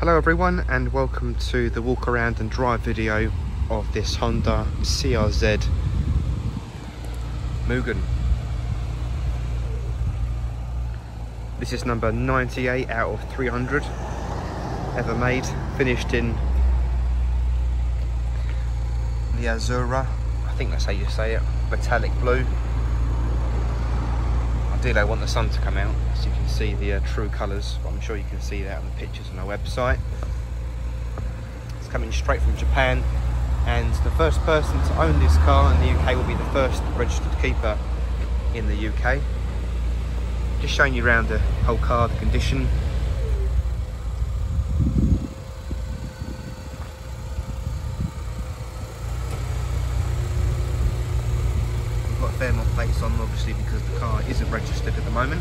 Hello everyone, and welcome to the walk around and drive video of this Honda CRZ Mugen. This is number 98 out of 300 ever made, finished in the Azura, I think that's how you say it, metallic blue. Ideally I want the sun to come out so you can see the true colours, but I'm sure you can see that on the pictures on our website. It's coming straight from Japan, and the first person to own this car in the UK will be the first registered keeper in the UK. Just showing you around the whole car, the condition. We've got thermal plates on, obviously, because the car isn't registered at the moment.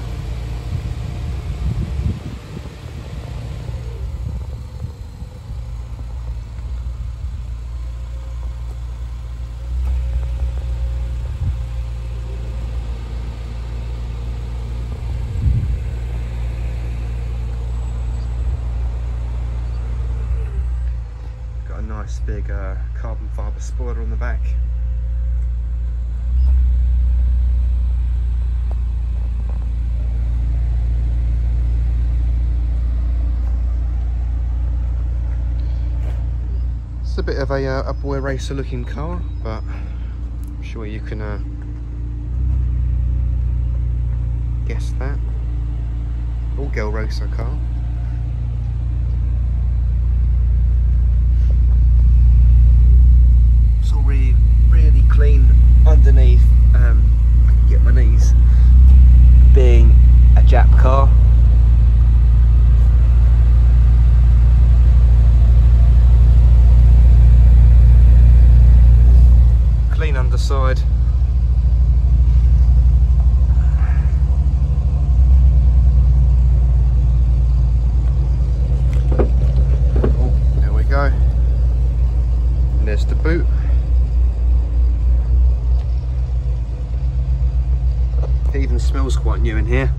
Nice big carbon fibre spoiler on the back. It's a bit of a boy racer looking car, but I'm sure you can guess that. All girl racer car. Really clean underneath. I can get my knees. Being a Jap car, clean underside. Oh, there we go. And there's the boot. It even smells quite new in here.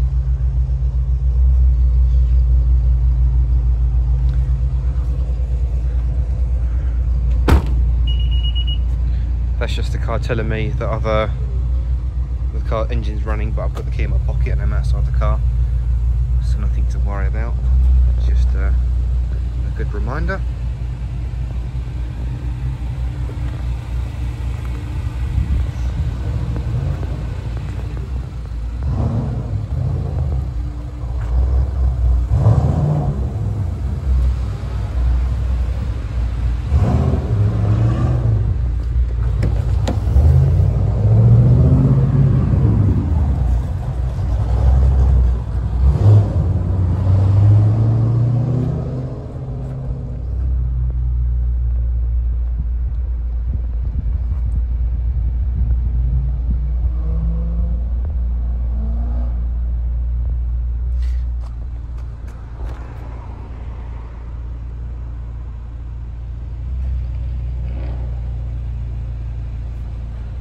That's just the car telling me that the car engine's running, but I've got the key in my pocket and I'm outside the car, so nothing to worry about. It's just a good reminder.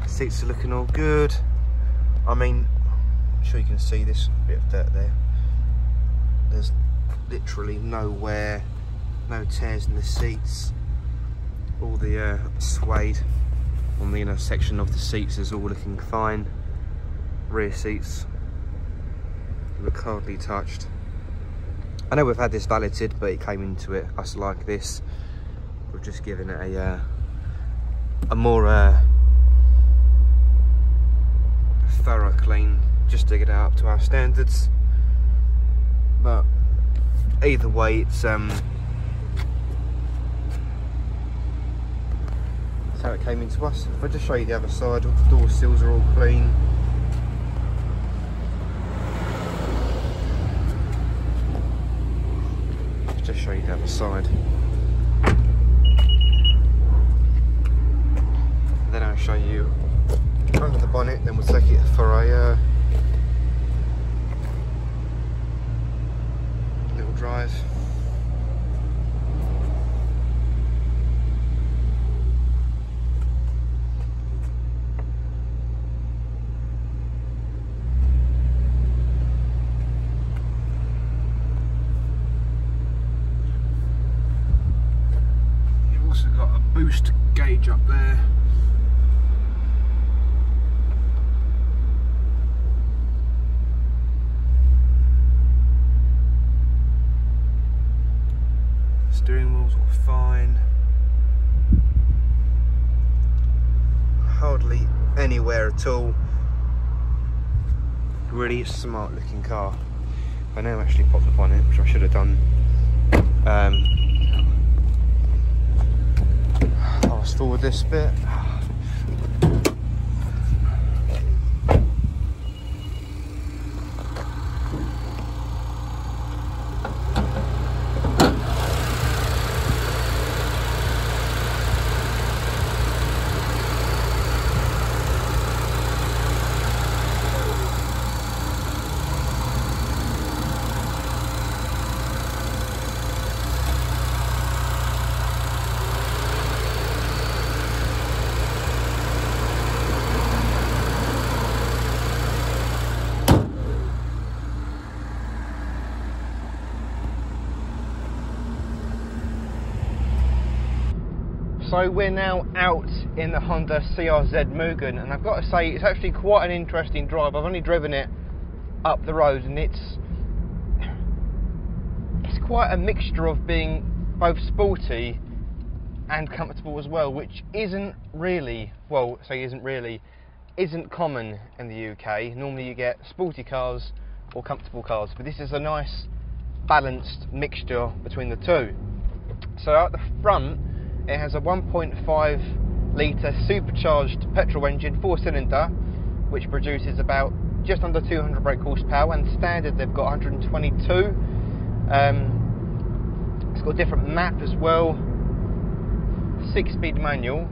Seats are looking all good. I mean, I'm sure you can see this bit of dirt there. There's literally no wear, no tears in the seats. All the suede on the inner section of the seats is all looking fine. Rear seats look hardly touched. I know we've had this valeted, but it came into it us like this. We've just given it a more thorough clean, just to get it up to our standards. But either way, it's that's how it came into us. If I just show you the other side, all the door sills are all clean. Just show you the other side. Then I'll show you front of the bonnet, then we'll take it for a little drive. also got a boost gauge up there. Steering wheels are fine. Hardly anywhere at all. Really smart looking car. I now actually popped the bonnet, which I should have done. Fast forward this bit. So we're now out in the Honda CRZ Mugen, and I've got to say it's actually quite an interesting drive. I've only driven it up the road, and it's quite a mixture of being both sporty and comfortable as well, which isn't really, well, isn't common in the UK. Normally you get sporty cars or comfortable cars, but this is a nice balanced mixture between the two. So at the front, it has a 1.5 litre supercharged petrol engine, 4-cylinder, which produces about just under 200 brake horsepower, and standard they've got 122. It's got a different map as well. 6-speed manual.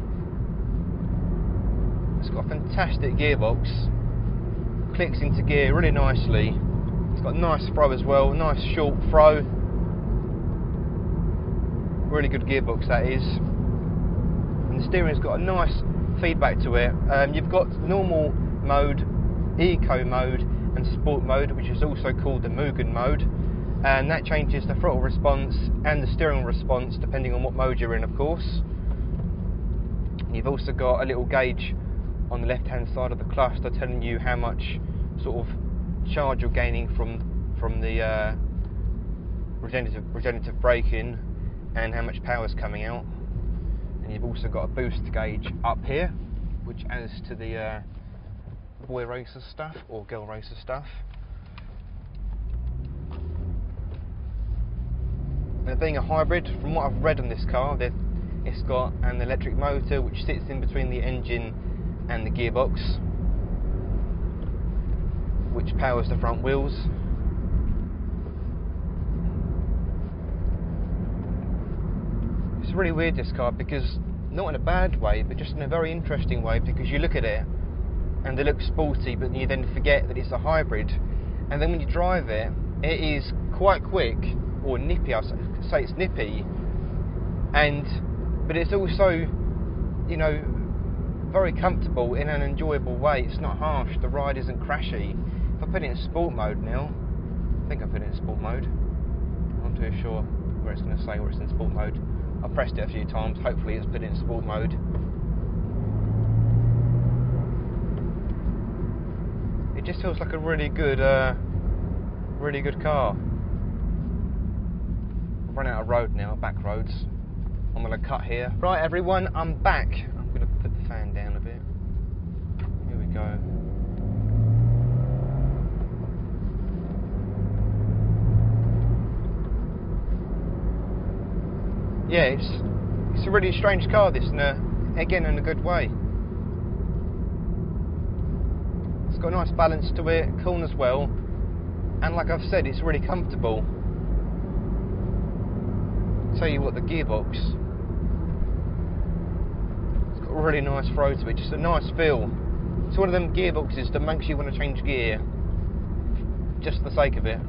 It's got a fantastic gearbox. Clicks into gear really nicely. It's got a nice throw as well, nice short throw. Really good gearbox that is. And the steering's got a nice feedback to it. You've got normal mode, eco mode and sport mode, which is also called the Mugen mode, and that changes the throttle response and the steering response depending on what mode you're in, of course. You've also got a little gauge on the left hand side of the cluster telling you how much sort of charge you're gaining from the regenerative braking and how much power is coming out. And you've also got a boost gauge up here, which adds to the boy racer stuff or girl racer stuff. Now, being a hybrid, from what I've read on this car, it's got an electric motor which sits in between the engine and the gearbox, which powers the front wheels. It's really weird, this car, because not in a bad way, but just in a very interesting way, because you look at it and it looks sporty, but you then forget that it's a hybrid, and then when you drive it, it is quite quick, or nippy. I say it's nippy, but it's also, you know, very comfortable in an enjoyable way. It's not harsh, the ride isn't crashy. If I put it in sport mode now, I think I put it in sport mode, I'm not too sure where it's going to say where it's in sport mode. I've pressed it a few times, hopefully it's put it in sport mode. It just feels like a really good car. I've run out of road now, back roads. I'm going to cut here. Right everyone, I'm back. I'm going to put the fan down a bit. Here we go. Yeah, it's a really strange car, this, again in a good way. It's got a nice balance to it, cool as well, and like I've said, it's really comfortable. I'll tell you what, the gearbox, it's got a really nice throw to it, just a nice feel. It's one of them gearboxes that makes you want to change gear just for the sake of it.